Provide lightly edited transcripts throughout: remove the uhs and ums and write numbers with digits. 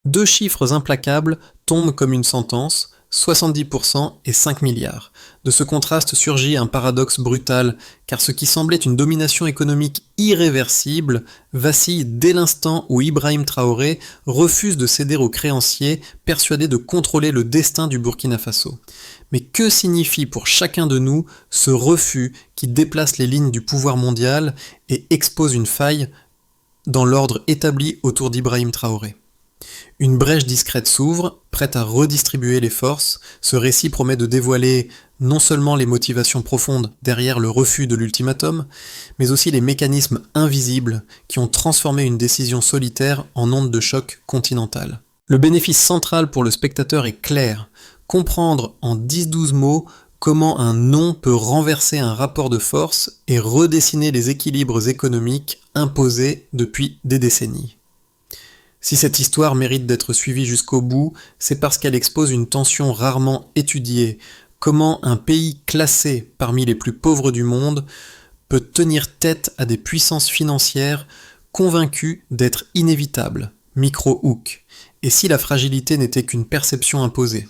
Deux chiffres implacables tombent comme une sentence, 70% et 5 milliards. De ce contraste surgit un paradoxe brutal, car ce qui semblait une domination économique irréversible vacille dès l'instant où Ibrahim Traoré refuse de céder aux créanciers, persuadé de contrôler le destin du Burkina Faso. Mais que signifie pour chacun de nous ce refus qui déplace les lignes du pouvoir mondial et expose une faille dans l'ordre établi autour d'Ibrahim Traoré? Une brèche discrète s'ouvre, prête à redistribuer les forces. Ce récit promet de dévoiler non seulement les motivations profondes derrière le refus de l'ultimatum, mais aussi les mécanismes invisibles qui ont transformé une décision solitaire en onde de choc continentale. Le bénéfice central pour le spectateur est clair. Comprendre en 10-12 mots comment un non peut renverser un rapport de force et redessiner les équilibres économiques imposés depuis des décennies. Si cette histoire mérite d'être suivie jusqu'au bout, c'est parce qu'elle expose une tension rarement étudiée. Comment un pays classé parmi les plus pauvres du monde peut tenir tête à des puissances financières convaincues d'être inévitables, micro-hook, et si la fragilité n'était qu'une perception imposée.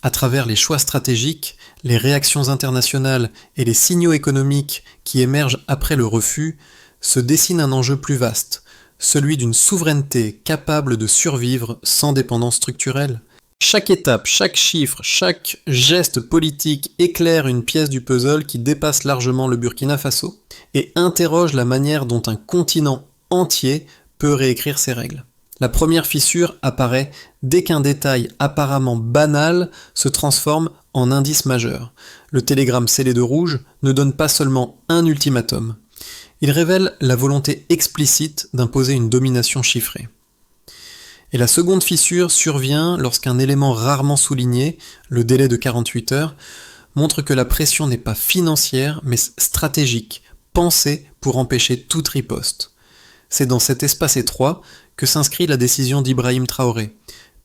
À travers les choix stratégiques, les réactions internationales et les signaux économiques qui émergent après le refus, se dessine un enjeu plus vaste, celui d'une souveraineté capable de survivre sans dépendance structurelle. Chaque étape, chaque chiffre, chaque geste politique éclaire une pièce du puzzle qui dépasse largement le Burkina Faso et interroge la manière dont un continent entier peut réécrire ses règles. La première fissure apparaît dès qu'un détail apparemment banal se transforme en indice majeur. Le télégramme scellé de rouge ne donne pas seulement un ultimatum. Il révèle la volonté explicite d'imposer une domination chiffrée. Et la seconde fissure survient lorsqu'un élément rarement souligné, le délai de 48 heures, montre que la pression n'est pas financière mais stratégique, pensée pour empêcher toute riposte. C'est dans cet espace étroit que s'inscrit la décision d'Ibrahim Traoré,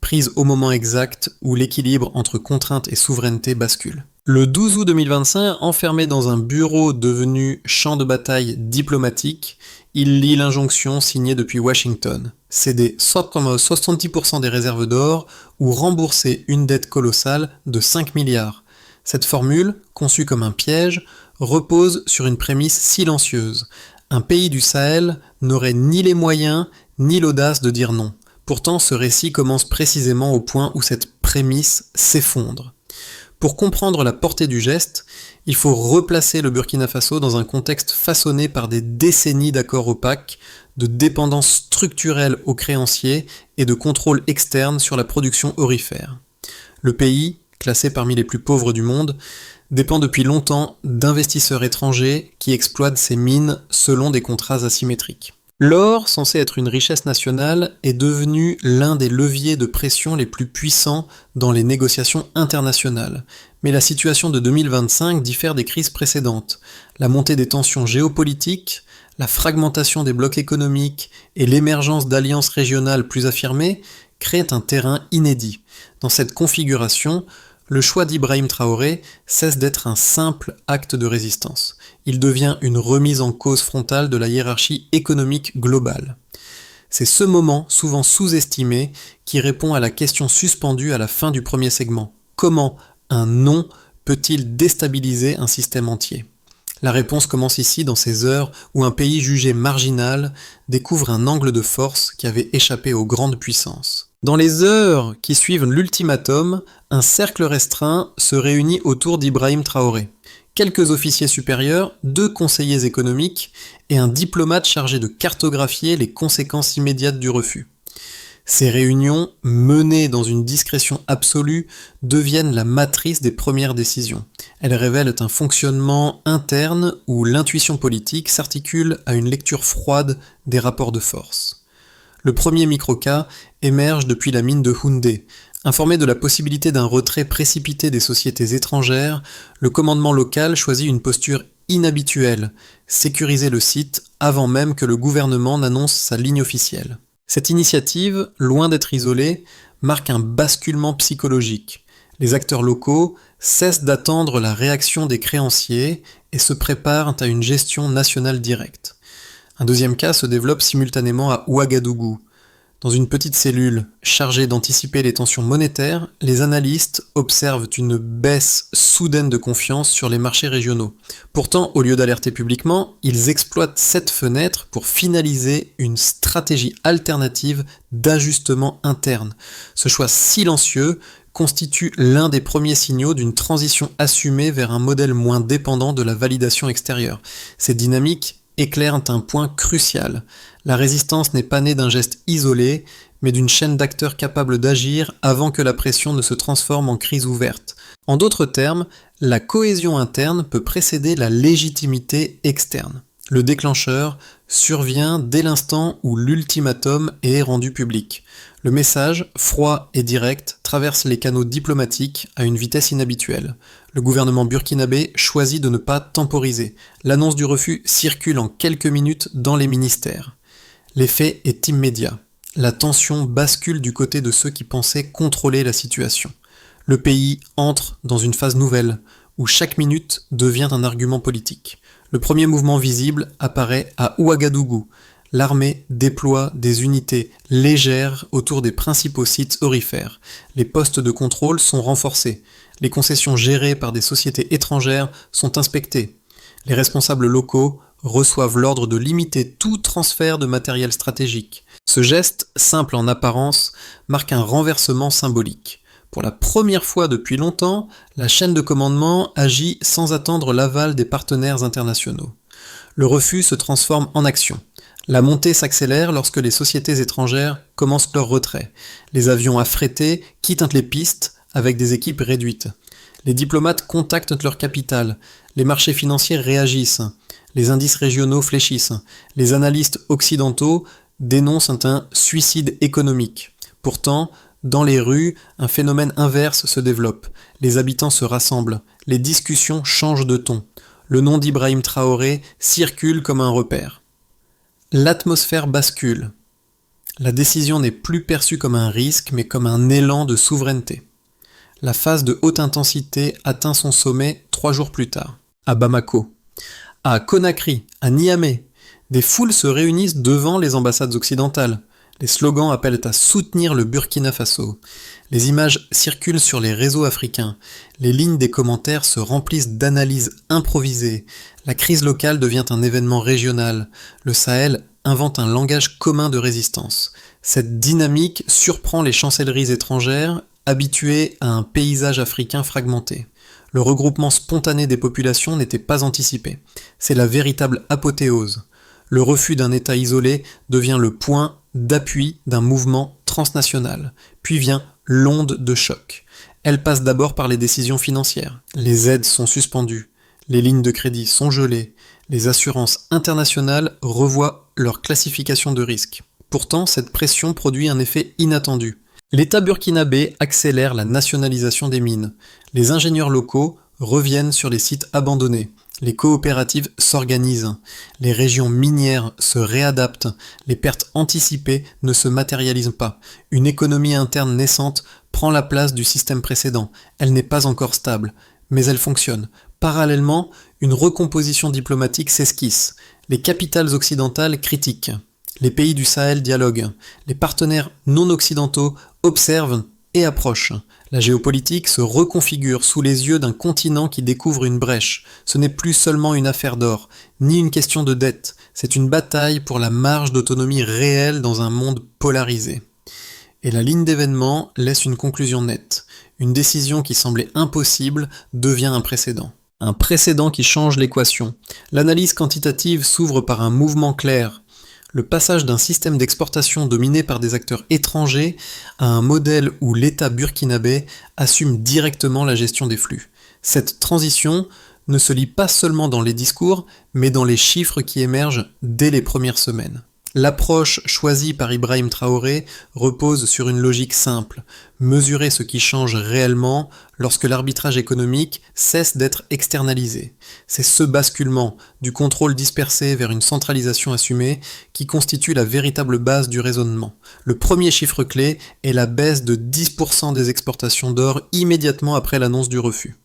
prise au moment exact où l'équilibre entre contrainte et souveraineté bascule. Le 12 août 2025, enfermé dans un bureau devenu champ de bataille diplomatique, il lit l'injonction signée depuis Washington. Céder 70% des réserves d'or ou rembourser une dette colossale de 5 milliards. Cette formule, conçue comme un piège, repose sur une prémisse silencieuse. Un pays du Sahel n'aurait ni les moyens ni l'audace de dire non. Pourtant, ce récit commence précisément au point où cette prémisse s'effondre. Pour comprendre la portée du geste, il faut replacer le Burkina Faso dans un contexte façonné par des décennies d'accords opaques, de dépendance structurelle aux créanciers et de contrôle externe sur la production aurifère. Le pays, classé parmi les plus pauvres du monde, dépend depuis longtemps d'investisseurs étrangers qui exploitent ses mines selon des contrats asymétriques. L'or, censé être une richesse nationale, est devenu l'un des leviers de pression les plus puissants dans les négociations internationales. Mais la situation de 2025 diffère des crises précédentes. La montée des tensions géopolitiques, la fragmentation des blocs économiques et l'émergence d'alliances régionales plus affirmées créent un terrain inédit. Dans cette configuration, le choix d'Ibrahim Traoré cesse d'être un simple acte de résistance. Il devient une remise en cause frontale de la hiérarchie économique globale. C'est ce moment, souvent sous-estimé, qui répond à la question suspendue à la fin du premier segment. Comment un non peut-il déstabiliser un système entier ? La réponse commence ici dans ces heures où un pays jugé marginal découvre un angle de force qui avait échappé aux grandes puissances. Dans les heures qui suivent l'ultimatum, un cercle restreint se réunit autour d'Ibrahim Traoré. Quelques officiers supérieurs, 2 conseillers économiques et un diplomate chargé de cartographier les conséquences immédiates du refus. Ces réunions, menées dans une discrétion absolue, deviennent la matrice des premières décisions. Elles révèlent un fonctionnement interne où l'intuition politique s'articule à une lecture froide des rapports de force. Le premier microcas émerge depuis la mine de Houndé. Informé de la possibilité d'un retrait précipité des sociétés étrangères, le commandement local choisit une posture inhabituelle, sécuriser le site avant même que le gouvernement n'annonce sa ligne officielle. Cette initiative, loin d'être isolée, marque un basculement psychologique. Les acteurs locaux cessent d'attendre la réaction des créanciers et se préparent à une gestion nationale directe. Un deuxième cas se développe simultanément à Ouagadougou. Dans une petite cellule chargée d'anticiper les tensions monétaires, les analystes observent une baisse soudaine de confiance sur les marchés régionaux. Pourtant, au lieu d'alerter publiquement, ils exploitent cette fenêtre pour finaliser une stratégie alternative d'ajustement interne. Ce choix silencieux constitue l'un des premiers signaux d'une transition assumée vers un modèle moins dépendant de la validation extérieure. Ces dynamiques éclairent un point crucial. La résistance n'est pas née d'un geste isolé, mais d'une chaîne d'acteurs capables d'agir avant que la pression ne se transforme en crise ouverte. En d'autres termes, la cohésion interne peut précéder la légitimité externe. Le déclencheur survient dès l'instant où l'ultimatum est rendu public. Le message, froid et direct, traverse les canaux diplomatiques à une vitesse inhabituelle. Le gouvernement burkinabé choisit de ne pas temporiser. L'annonce du refus circule en quelques minutes dans les ministères. L'effet est immédiat. La tension bascule du côté de ceux qui pensaient contrôler la situation. Le pays entre dans une phase nouvelle, où chaque minute devient un argument politique. Le premier mouvement visible apparaît à Ouagadougou. L'armée déploie des unités légères autour des principaux sites aurifères. Les postes de contrôle sont renforcés. Les concessions gérées par des sociétés étrangères sont inspectées. Les responsables locaux reçoivent l'ordre de limiter tout transfert de matériel stratégique. Ce geste, simple en apparence, marque un renversement symbolique. Pour la première fois depuis longtemps, la chaîne de commandement agit sans attendre l'aval des partenaires internationaux. Le refus se transforme en action. La montée s'accélère lorsque les sociétés étrangères commencent leur retrait. Les avions affrétés quittent les pistes avec des équipes réduites. Les diplomates contactent leur capitale. Les marchés financiers réagissent. Les indices régionaux fléchissent. Les analystes occidentaux dénoncent un suicide économique. Pourtant, dans les rues, un phénomène inverse se développe. Les habitants se rassemblent. Les discussions changent de ton. Le nom d'Ibrahim Traoré circule comme un repère. L'atmosphère bascule. La décision n'est plus perçue comme un risque, mais comme un élan de souveraineté. La phase de haute intensité atteint son sommet 3 jours plus tard, à Bamako. À Conakry, à Niamey, des foules se réunissent devant les ambassades occidentales. Les slogans appellent à soutenir le Burkina Faso. Les images circulent sur les réseaux africains. Les lignes des commentaires se remplissent d'analyses improvisées. La crise locale devient un événement régional. Le Sahel invente un langage commun de résistance. Cette dynamique surprend les chancelleries étrangères, habituées à un paysage africain fragmenté. Le regroupement spontané des populations n'était pas anticipé. C'est la véritable apothéose. Le refus d'un État isolé devient le point d'appui d'un mouvement transnational. Puis vient l'onde de choc. Elle passe d'abord par les décisions financières. Les aides sont suspendues, les lignes de crédit sont gelées, les assurances internationales revoient leur classification de risque. Pourtant, cette pression produit un effet inattendu. L'État burkinabé accélère la nationalisation des mines. Les ingénieurs locaux reviennent sur les sites abandonnés. Les coopératives s'organisent, les régions minières se réadaptent, les pertes anticipées ne se matérialisent pas. Une économie interne naissante prend la place du système précédent. Elle n'est pas encore stable, mais elle fonctionne. Parallèlement, une recomposition diplomatique s'esquisse. Les capitales occidentales critiquent. Les pays du Sahel dialoguent. Les partenaires non occidentaux observent et approchent. La géopolitique se reconfigure sous les yeux d'un continent qui découvre une brèche. Ce n'est plus seulement une affaire d'or, ni une question de dette, c'est une bataille pour la marge d'autonomie réelle dans un monde polarisé. Et la ligne d'événements laisse une conclusion nette. Une décision qui semblait impossible devient un précédent. Un précédent qui change l'équation. L'analyse quantitative s'ouvre par un mouvement clair. Le passage d'un système d'exportation dominé par des acteurs étrangers à un modèle où l'État burkinabé assume directement la gestion des flux. Cette transition ne se lit pas seulement dans les discours, mais dans les chiffres qui émergent dès les premières semaines. L'approche choisie par Ibrahim Traoré repose sur une logique simple, mesurer ce qui change réellement lorsque l'arbitrage économique cesse d'être externalisé. C'est ce basculement du contrôle dispersé vers une centralisation assumée qui constitue la véritable base du raisonnement. Le premier chiffre clé est la baisse de 10% des exportations d'or immédiatement après l'annonce du refus.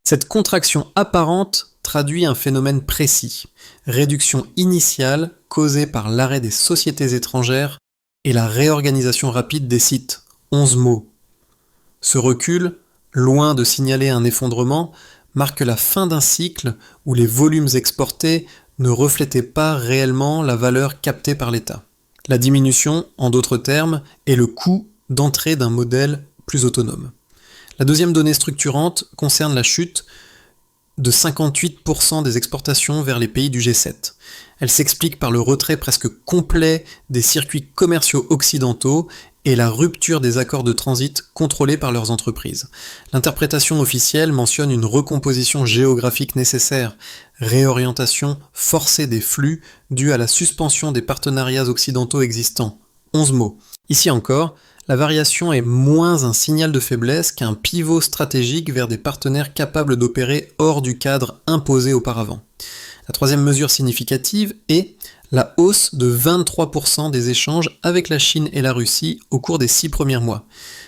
Cette contraction apparente traduit un phénomène précis, réduction initiale causée par l'arrêt des sociétés étrangères et la réorganisation rapide des sites, 11 mots. Ce recul, loin de signaler un effondrement, marque la fin d'un cycle où les volumes exportés ne reflétaient pas réellement la valeur captée par l'État. La diminution, en d'autres termes, est le coût d'entrée d'un modèle plus autonome. La deuxième donnée structurante concerne la chute de 58% des exportations vers les pays du G7. Elle s'explique par le retrait presque complet des circuits commerciaux occidentaux et la rupture des accords de transit contrôlés par leurs entreprises. L'interprétation officielle mentionne une recomposition géographique nécessaire, réorientation forcée des flux due à la suspension des partenariats occidentaux existants. 11 mots. Ici encore, la variation est moins un signal de faiblesse qu'un pivot stratégique vers des partenaires capables d'opérer hors du cadre imposé auparavant. La troisième mesure significative est la hausse de 23% des échanges avec la Chine et la Russie au cours des 6 premiers mois.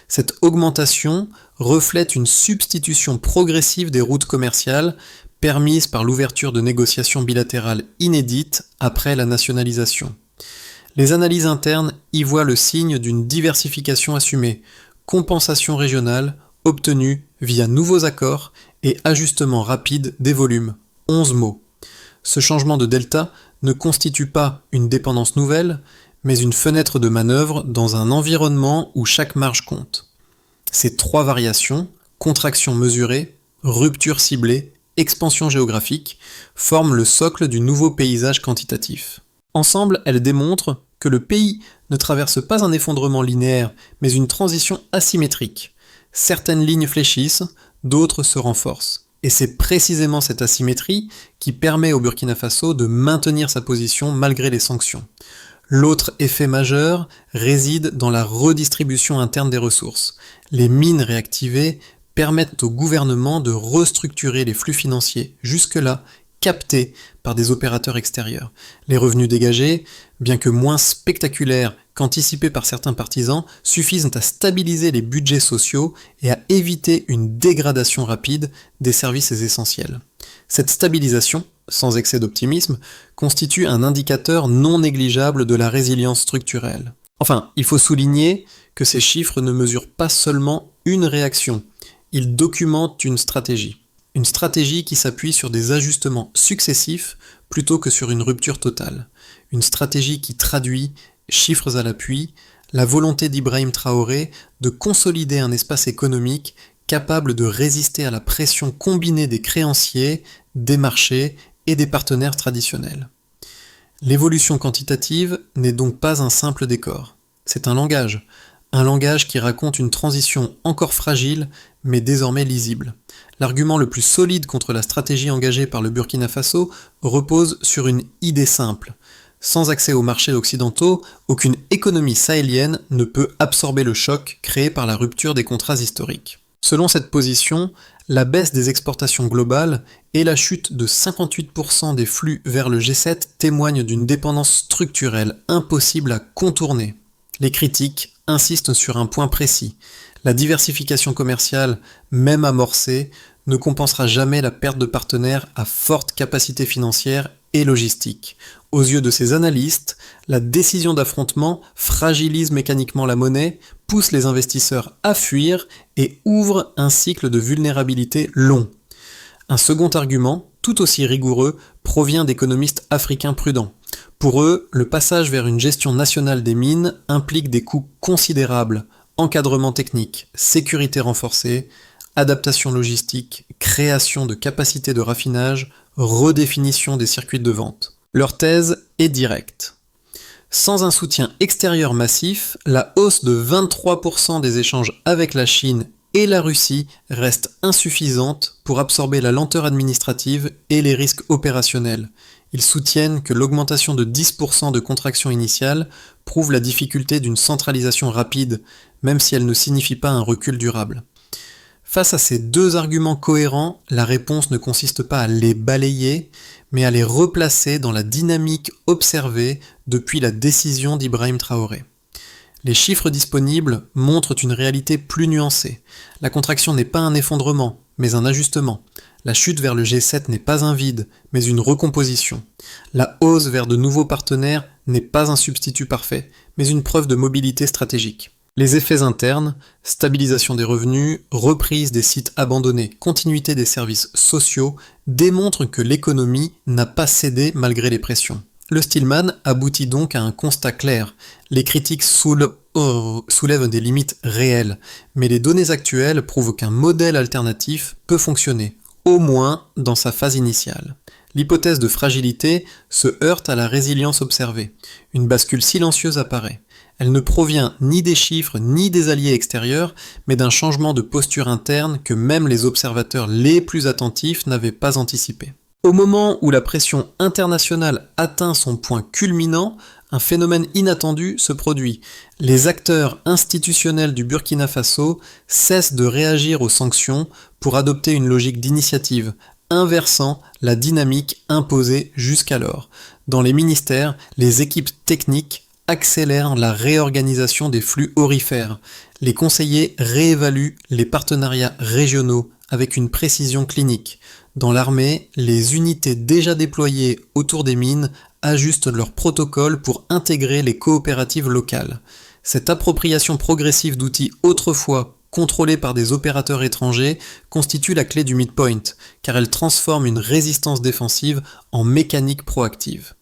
Cette augmentation reflète une substitution progressive des routes commerciales permise par l'ouverture de négociations bilatérales inédites après la nationalisation. Les analyses internes y voient le signe d'une diversification assumée, compensation régionale obtenue via nouveaux accords et ajustement rapide des volumes. 11 mots. Ce changement de delta ne constitue pas une dépendance nouvelle, mais une fenêtre de manœuvre dans un environnement où chaque marge compte. Ces 3 variations, contraction mesurée, rupture ciblée, expansion géographique, forment le socle du nouveau paysage quantitatif. Ensemble, elles démontrent que le pays ne traverse pas un effondrement linéaire, mais une transition asymétrique. Certaines lignes fléchissent, d'autres se renforcent. Et c'est précisément cette asymétrie qui permet au Burkina Faso de maintenir sa position malgré les sanctions. L'autre effet majeur réside dans la redistribution interne des ressources. Les mines réactivées permettent au gouvernement de restructurer les flux financiers jusque-là captés par des opérateurs extérieurs. Les revenus dégagés, bien que moins spectaculaires qu'anticipés par certains partisans, suffisent à stabiliser les budgets sociaux et à éviter une dégradation rapide des services essentiels. Cette stabilisation, sans excès d'optimisme, constitue un indicateur non négligeable de la résilience structurelle. Enfin, il faut souligner que ces chiffres ne mesurent pas seulement une réaction, ils documentent une stratégie. Une stratégie qui s'appuie sur des ajustements successifs plutôt que sur une rupture totale. Une stratégie qui traduit, chiffres à l'appui, la volonté d'Ibrahim Traoré de consolider un espace économique capable de résister à la pression combinée des créanciers, des marchés et des partenaires traditionnels. L'évolution quantitative n'est donc pas un simple décor. C'est un langage qui raconte une transition encore fragile mais désormais lisible. L'argument le plus solide contre la stratégie engagée par le Burkina Faso repose sur une idée simple. Sans accès aux marchés occidentaux, aucune économie sahélienne ne peut absorber le choc créé par la rupture des contrats historiques. Selon cette position, la baisse des exportations globales et la chute de 58% des flux vers le G7 témoignent d'une dépendance structurelle impossible à contourner. Les critiques insistent sur un point précis. La diversification commerciale, même amorcée, ne compensera jamais la perte de partenaires à forte capacité financière et logistique. Aux yeux de ces analystes, la décision d'affrontement fragilise mécaniquement la monnaie, pousse les investisseurs à fuir et ouvre un cycle de vulnérabilité long. Un second argument, tout aussi rigoureux, provient d'économistes africains prudents. Pour eux, le passage vers une gestion nationale des mines implique des coûts considérables, encadrement technique, sécurité renforcée, adaptation logistique, création de capacités de raffinage, redéfinition des circuits de vente. Leur thèse est directe. Sans un soutien extérieur massif, la hausse de 23% des échanges avec la Chine et la Russie reste insuffisante pour absorber la lenteur administrative et les risques opérationnels. Ils soutiennent que l'augmentation de 10% de contraction initiale prouve la difficulté d'une centralisation rapide, même si elle ne signifie pas un recul durable. Face à ces deux arguments cohérents, la réponse ne consiste pas à les balayer, mais à les replacer dans la dynamique observée depuis la décision d'Ibrahim Traoré. Les chiffres disponibles montrent une réalité plus nuancée. La contraction n'est pas un effondrement, mais un ajustement. La chute vers le G7 n'est pas un vide, mais une recomposition. La hausse vers de nouveaux partenaires n'est pas un substitut parfait, mais une preuve de mobilité stratégique. Les effets internes, stabilisation des revenus, reprise des sites abandonnés, continuité des services sociaux, démontrent que l'économie n'a pas cédé malgré les pressions. Le Stillman aboutit donc à un constat clair. Les critiques soulèvent des limites réelles, mais les données actuelles prouvent qu'un modèle alternatif peut fonctionner, au moins dans sa phase initiale. L'hypothèse de fragilité se heurte à la résilience observée. Une bascule silencieuse apparaît. Elle ne provient ni des chiffres ni des alliés extérieurs, mais d'un changement de posture interne que même les observateurs les plus attentifs n'avaient pas anticipé. Au moment où la pression internationale atteint son point culminant, un phénomène inattendu se produit. Les acteurs institutionnels du Burkina Faso cessent de réagir aux sanctions pour adopter une logique d'initiative, inversant la dynamique imposée jusqu'alors. Dans les ministères, les équipes techniques accélèrent la réorganisation des flux aurifères. Les conseillers réévaluent les partenariats régionaux avec une précision clinique. Dans l'armée, les unités déjà déployées autour des mines ajustent leurs protocoles pour intégrer les coopératives locales. Cette appropriation progressive d'outils autrefois contrôlés par des opérateurs étrangers constitue la clé du midpoint, car elle transforme une résistance défensive en mécanique proactive.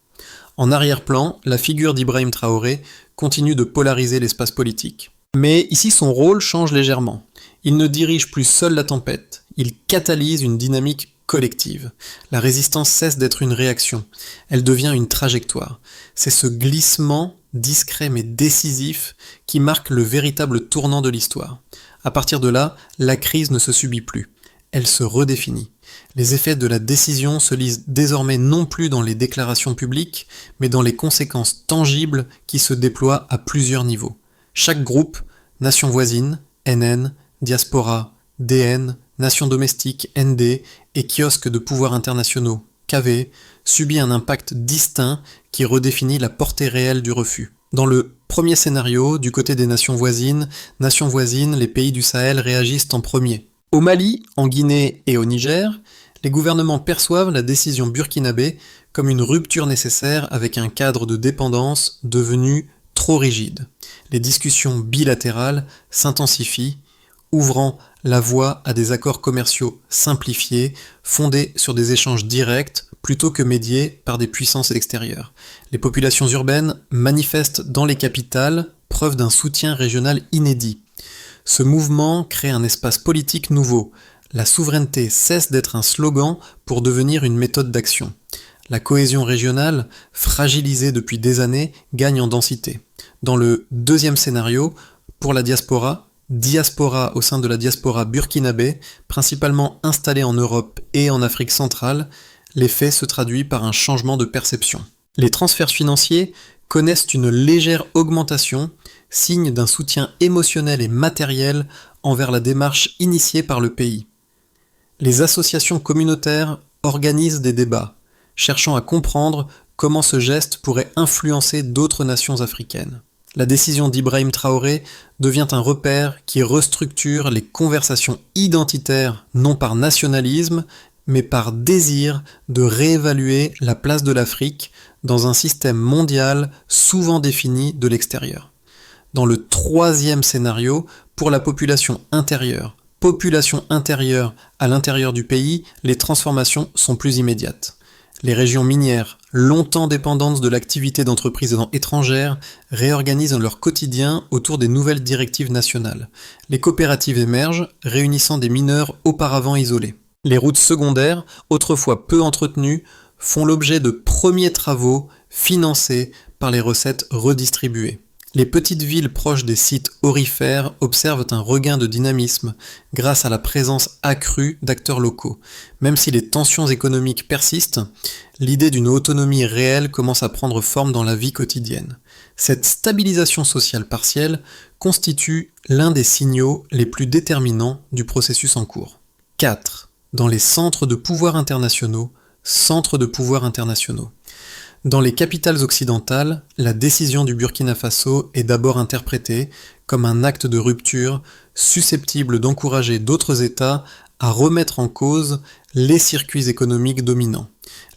En arrière-plan, la figure d'Ibrahim Traoré continue de polariser l'espace politique. Mais ici son rôle change légèrement. Il ne dirige plus seul la tempête, il catalyse une dynamique collective. La résistance cesse d'être une réaction, elle devient une trajectoire. C'est ce glissement, discret mais décisif, qui marque le véritable tournant de l'histoire. À partir de là, la crise ne se subit plus, elle se redéfinit. Les effets de la décision se lisent désormais non plus dans les déclarations publiques, mais dans les conséquences tangibles qui se déploient à plusieurs niveaux. Chaque groupe, nation voisine, NN, diaspora, DN, nation domestique, ND, et kiosques de pouvoirs internationaux, KV, subit un impact distinct qui redéfinit la portée réelle du refus. Dans le premier scénario, du côté des nations voisines, les pays du Sahel réagissent en premier. Au Mali, en Guinée et au Niger, les gouvernements perçoivent la décision burkinabé comme une rupture nécessaire avec un cadre de dépendance devenu trop rigide. Les discussions bilatérales s'intensifient, ouvrant la voie à des accords commerciaux simplifiés, fondés sur des échanges directs plutôt que médiés par des puissances extérieures. Les populations urbaines manifestent dans les capitales, preuve d'un soutien régional inédit. Ce mouvement crée un espace politique nouveau. La souveraineté cesse d'être un slogan pour devenir une méthode d'action. La cohésion régionale, fragilisée depuis des années, gagne en densité. Dans le deuxième scénario, pour la diaspora au sein de la diaspora burkinabé, principalement installée en Europe et en Afrique centrale, l'effet se traduit par un changement de perception. Les transferts financiers connaissent une légère augmentation, signe d'un soutien émotionnel et matériel envers la démarche initiée par le pays. Les associations communautaires organisent des débats, cherchant à comprendre comment ce geste pourrait influencer d'autres nations africaines. La décision d'Ibrahim Traoré devient un repère qui restructure les conversations identitaires, non par nationalisme, mais par désir de réévaluer la place de l'Afrique dans un système mondial souvent défini de l'extérieur. Dans le troisième scénario, pour la population intérieure à l'intérieur du pays, les transformations sont plus immédiates. Les régions minières, longtemps dépendantes de l'activité d'entreprises étrangères, réorganisent leur quotidien autour des nouvelles directives nationales. Les coopératives émergent, réunissant des mineurs auparavant isolés. Les routes secondaires, autrefois peu entretenues, font l'objet de premiers travaux financés par les recettes redistribuées. Les petites villes proches des sites aurifères observent un regain de dynamisme grâce à la présence accrue d'acteurs locaux. Même si les tensions économiques persistent, l'idée d'une autonomie réelle commence à prendre forme dans la vie quotidienne. Cette stabilisation sociale partielle constitue l'un des signaux les plus déterminants du processus en cours. 4. Dans les centres de pouvoir internationaux, Dans les capitales occidentales, la décision du Burkina Faso est d'abord interprétée comme un acte de rupture susceptible d'encourager d'autres États à remettre en cause les circuits économiques dominants.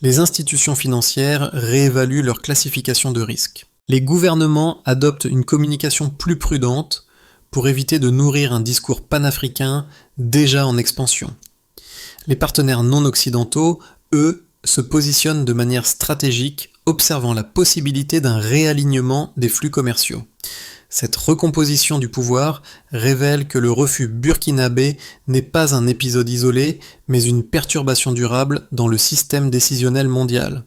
Les institutions financières réévaluent leur classification de risque. Les gouvernements adoptent une communication plus prudente pour éviter de nourrir un discours panafricain déjà en expansion. Les partenaires non occidentaux, eux, se positionnent de manière stratégique, observant la possibilité d'un réalignement des flux commerciaux. Cette recomposition du pouvoir révèle que le refus burkinabé n'est pas un épisode isolé, mais une perturbation durable dans le système décisionnel mondial.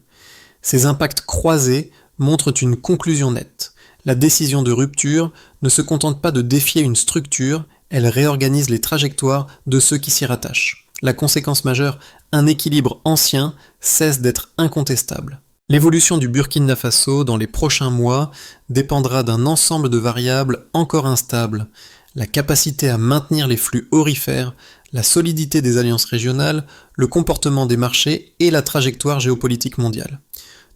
Ces impacts croisés montrent une conclusion nette. La décision de rupture ne se contente pas de défier une structure, elle réorganise les trajectoires de ceux qui s'y rattachent. La conséquence majeure, un équilibre ancien cesse d'être incontestable. L'évolution du Burkina Faso dans les prochains mois dépendra d'un ensemble de variables encore instables, la capacité à maintenir les flux aurifères, la solidité des alliances régionales, le comportement des marchés et la trajectoire géopolitique mondiale.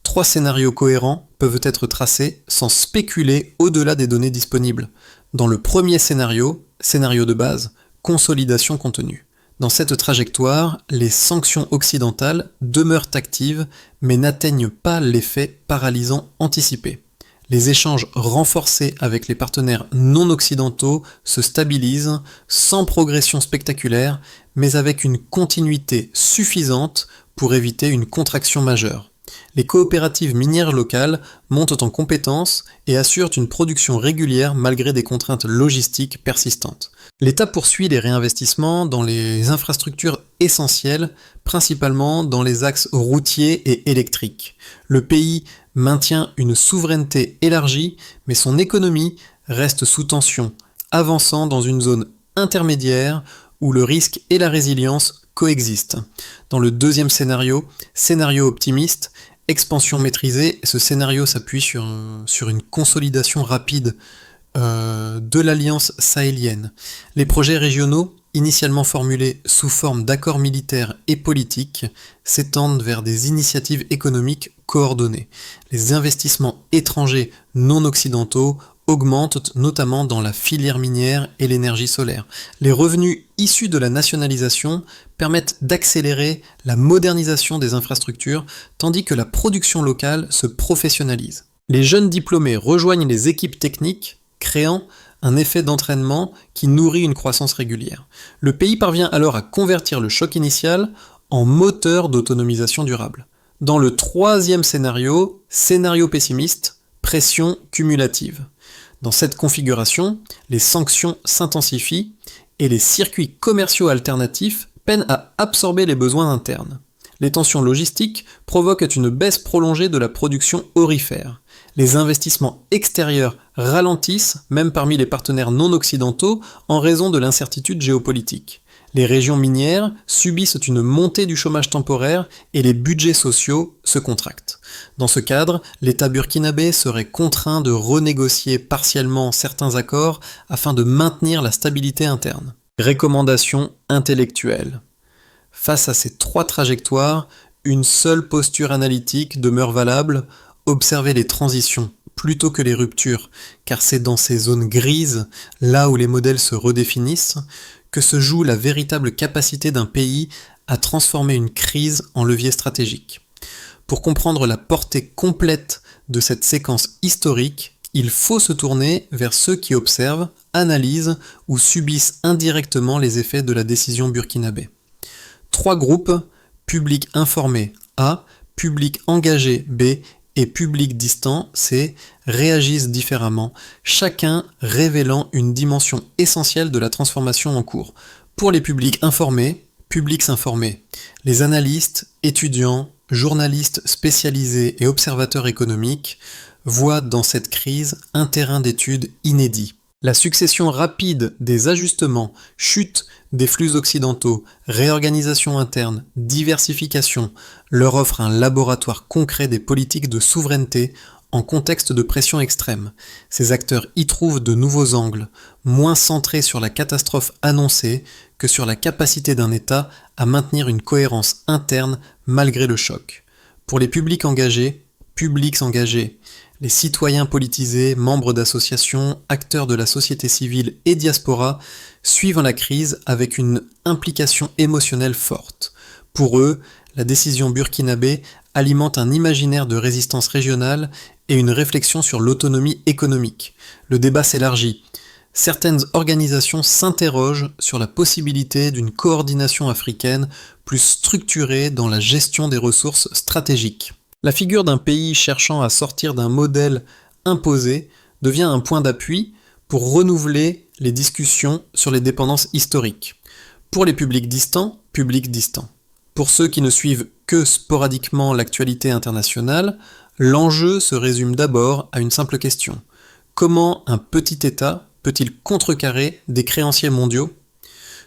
3 scénarios cohérents peuvent être tracés sans spéculer au-delà des données disponibles. Dans le premier scénario de base, consolidation contenue. Dans cette trajectoire, les sanctions occidentales demeurent actives mais n'atteignent pas l'effet paralysant anticipé. Les échanges renforcés avec les partenaires non occidentaux se stabilisent sans progression spectaculaire mais avec une continuité suffisante pour éviter une contraction majeure. Les coopératives minières locales montent en compétences et assurent une production régulière malgré des contraintes logistiques persistantes. L'État poursuit les réinvestissements dans les infrastructures essentielles, principalement dans les axes routiers et électriques. Le pays maintient une souveraineté élargie, mais son économie reste sous tension, avançant dans une zone intermédiaire où le risque et la résilience coexistent. Dans le deuxième scénario optimiste, expansion maîtrisée, ce scénario s'appuie sur une consolidation rapide de l'alliance sahélienne. Les projets régionaux, initialement formulés sous forme d'accords militaires et politiques, s'étendent vers des initiatives économiques coordonnées. Les investissements étrangers non occidentaux augmentent notamment dans la filière minière et l'énergie solaire. Les revenus issus de la nationalisation permettent d'accélérer la modernisation des infrastructures, tandis que la production locale se professionnalise. Les jeunes diplômés rejoignent les équipes techniques, créant un effet d'entraînement qui nourrit une croissance régulière. Le pays parvient alors à convertir le choc initial en moteur d'autonomisation durable. Dans le troisième scénario pessimiste, pression cumulative. Dans cette configuration, les sanctions s'intensifient et les circuits commerciaux alternatifs peinent à absorber les besoins internes. Les tensions logistiques provoquent une baisse prolongée de la production aurifère. Les investissements extérieurs ralentissent, même parmi les partenaires non occidentaux, en raison de l'incertitude géopolitique. Les régions minières subissent une montée du chômage temporaire et les budgets sociaux se contractent. Dans ce cadre, l'État burkinabé serait contraint de renégocier partiellement certains accords afin de maintenir la stabilité interne. Recommandations intellectuelles. Face à ces 3 trajectoires, une seule posture analytique demeure valable: observer les transitions plutôt que les ruptures, car c'est dans ces zones grises, là où les modèles se redéfinissent, que se joue la véritable capacité d'un pays à transformer une crise en levier stratégique. Pour comprendre la portée complète de cette séquence historique, il faut se tourner vers ceux qui observent, analysent ou subissent indirectement les effets de la décision burkinabé. 3 groupes, public informé A, public engagé B et public distant C, réagissent différemment, chacun révélant une dimension essentielle de la transformation en cours. Pour les publics informés, publics informés, les analystes, étudiants, journalistes spécialisés et observateurs économiques voient dans cette crise un terrain d'étude inédit. La succession rapide des ajustements, chute des flux occidentaux, réorganisation interne, diversification, leur offre un laboratoire concret des politiques de souveraineté en contexte de pression extrême. Ces acteurs y trouvent de nouveaux angles, moins centrés sur la catastrophe annoncée que sur la capacité d'un État à maintenir une cohérence interne malgré le choc. Pour les publics engagés, les citoyens politisés, membres d'associations, acteurs de la société civile et diaspora suivent la crise avec une implication émotionnelle forte. Pour eux, la décision burkinabé alimente un imaginaire de résistance régionale et une réflexion sur l'autonomie économique. Le débat s'élargit. Certaines organisations s'interrogent sur la possibilité d'une coordination africaine plus structurée dans la gestion des ressources stratégiques. La figure d'un pays cherchant à sortir d'un modèle imposé devient un point d'appui pour renouveler les discussions sur les dépendances historiques. Pour les publics distants, publics distants. Pour ceux qui ne suivent que sporadiquement l'actualité internationale, l'enjeu se résume d'abord à une simple question. Comment un petit État peut-il contrecarrer des créanciers mondiaux ?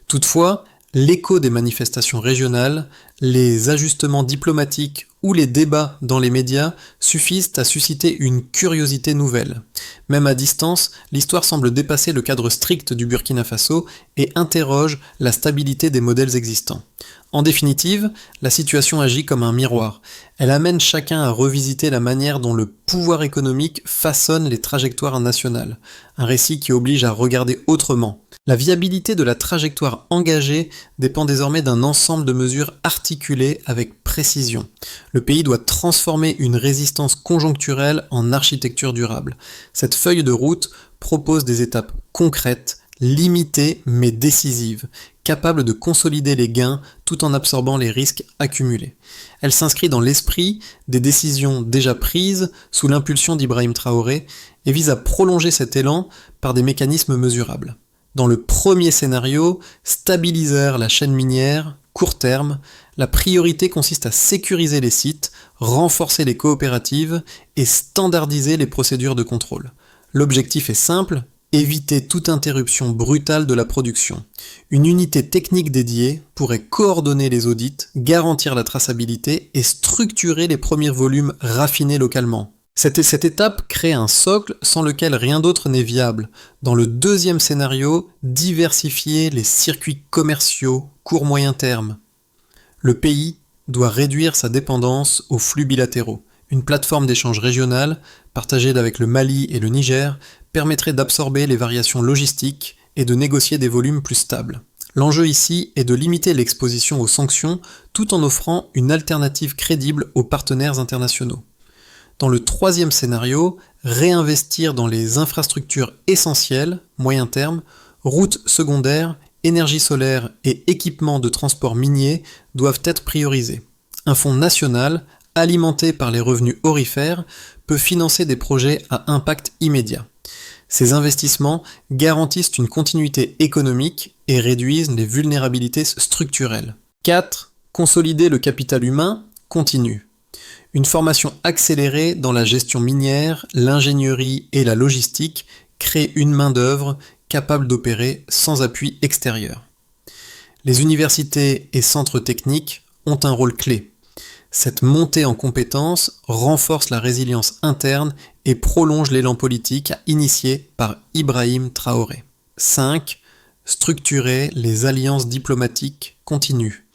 Toutefois, l'écho des manifestations régionales, les ajustements diplomatiques ou les débats dans les médias suffisent à susciter une curiosité nouvelle. Même à distance, l'histoire semble dépasser le cadre strict du Burkina Faso et interroge la stabilité des modèles existants. En définitive, la situation agit comme un miroir. Elle amène chacun à revisiter la manière dont le pouvoir économique façonne les trajectoires nationales. Un récit qui oblige à regarder autrement. La viabilité de la trajectoire engagée dépend désormais d'un ensemble de mesures articulées avec précision. Le pays doit transformer une résistance conjoncturelle en architecture durable. Cette feuille de route propose des étapes concrètes, limitées mais décisives, capables de consolider les gains tout en absorbant les risques accumulés. Elle s'inscrit dans l'esprit des décisions déjà prises sous l'impulsion d'Ibrahim Traoré et vise à prolonger cet élan par des mécanismes mesurables. Dans le premier scénario, stabiliser la chaîne minière, court terme, la priorité consiste à sécuriser les sites, renforcer les coopératives et standardiser les procédures de contrôle. L'objectif est simple, éviter toute interruption brutale de la production. Une unité technique dédiée pourrait coordonner les audits, garantir la traçabilité et structurer les premiers volumes raffinés localement. Cette étape crée un socle sans lequel rien d'autre n'est viable. Dans le deuxième scénario, diversifier les circuits commerciaux court-moyen terme. Le pays doit réduire sa dépendance aux flux bilatéraux. Une plateforme d'échange régionale, partagée avec le Mali et le Niger, permettrait d'absorber les variations logistiques et de négocier des volumes plus stables. L'enjeu ici est de limiter l'exposition aux sanctions tout en offrant une alternative crédible aux partenaires internationaux. Dans le troisième scénario, réinvestir dans les infrastructures essentielles, moyen terme, routes secondaires, énergie solaire et équipements de transport minier doivent être priorisés. Un fonds national, alimenté par les revenus aurifères, peut financer des projets à impact immédiat. Ces investissements garantissent une continuité économique et réduisent les vulnérabilités structurelles. 4. Consolider le capital humain continu. Une formation accélérée dans la gestion minière, l'ingénierie et la logistique crée une main-d'œuvre capable d'opérer sans appui extérieur. Les universités et centres techniques ont un rôle clé. Cette montée en compétences renforce la résilience interne et prolonge l'élan politique initié par Ibrahim Traoré. 5. Structurer les alliances diplomatiques continues.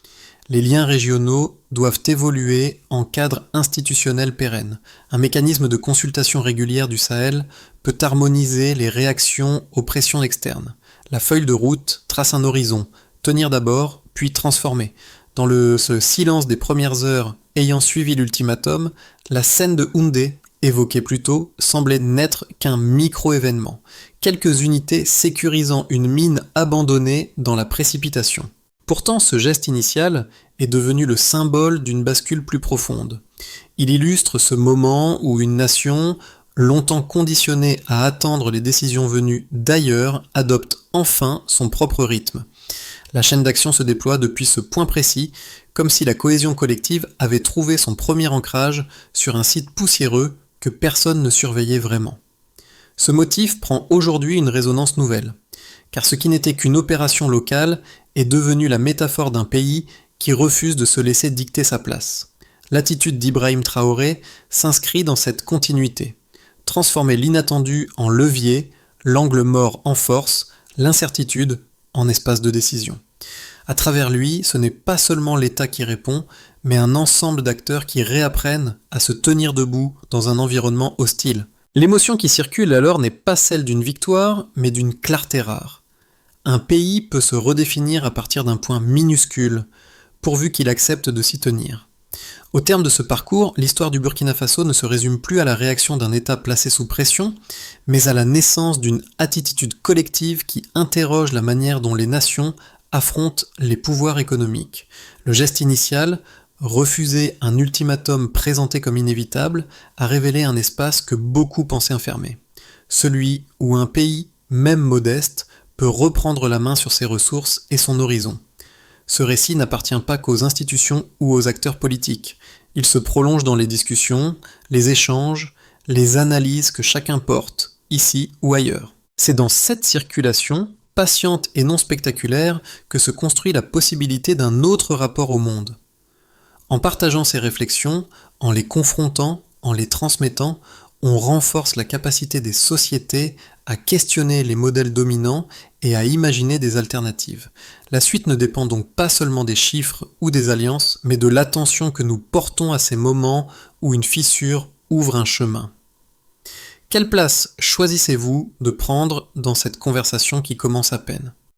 Les liens régionaux doivent évoluer en cadre institutionnel pérenne. Un mécanisme de consultation régulière du Sahel peut harmoniser les réactions aux pressions externes. La feuille de route trace un horizon, tenir d'abord, puis transformer. Dans ce silence des premières heures ayant suivi l'ultimatum, la scène de Houndé, évoquée plus tôt, semblait n'être qu'un micro-événement. Quelques unités sécurisant une mine abandonnée dans la précipitation. Pourtant, ce geste initial est devenu le symbole d'une bascule plus profonde. Il illustre ce moment où une nation, longtemps conditionnée à attendre les décisions venues d'ailleurs, adopte enfin son propre rythme. La chaîne d'action se déploie depuis ce point précis, comme si la cohésion collective avait trouvé son premier ancrage sur un site poussiéreux que personne ne surveillait vraiment. Ce motif prend aujourd'hui une résonance nouvelle, car ce qui n'était qu'une opération locale est devenu la métaphore d'un pays qui refuse de se laisser dicter sa place. L'attitude d'Ibrahim Traoré s'inscrit dans cette continuité. Transformer l'inattendu en levier, l'angle mort en force, l'incertitude en espace de décision. À travers lui, ce n'est pas seulement l'État qui répond, mais un ensemble d'acteurs qui réapprennent à se tenir debout dans un environnement hostile. L'émotion qui circule alors n'est pas celle d'une victoire, mais d'une clarté rare. Un pays peut se redéfinir à partir d'un point minuscule. pourvu qu'il accepte de s'y tenir. Au terme de ce parcours, l'histoire du Burkina Faso ne se résume plus à la réaction d'un État placé sous pression, mais à la naissance d'une attitude collective qui interroge la manière dont les nations affrontent les pouvoirs économiques. Le geste initial, refuser un ultimatum présenté comme inévitable, a révélé un espace que beaucoup pensaient enfermé. Celui où un pays, même modeste, peut reprendre la main sur ses ressources et son horizon. Ce récit n'appartient pas qu'aux institutions ou aux acteurs politiques. Il se prolonge dans les discussions, les échanges, les analyses que chacun porte, ici ou ailleurs. C'est dans cette circulation, patiente et non spectaculaire, que se construit la possibilité d'un autre rapport au monde. En partageant ces réflexions, en les confrontant, en les transmettant, on renforce la capacité des sociétés à questionner les modèles dominants et à imaginer des alternatives. La suite ne dépend donc pas seulement des chiffres ou des alliances, mais de l'attention que nous portons à ces moments où une fissure ouvre un chemin. Quelle place choisissez-vous de prendre dans cette conversation qui commence à peine ?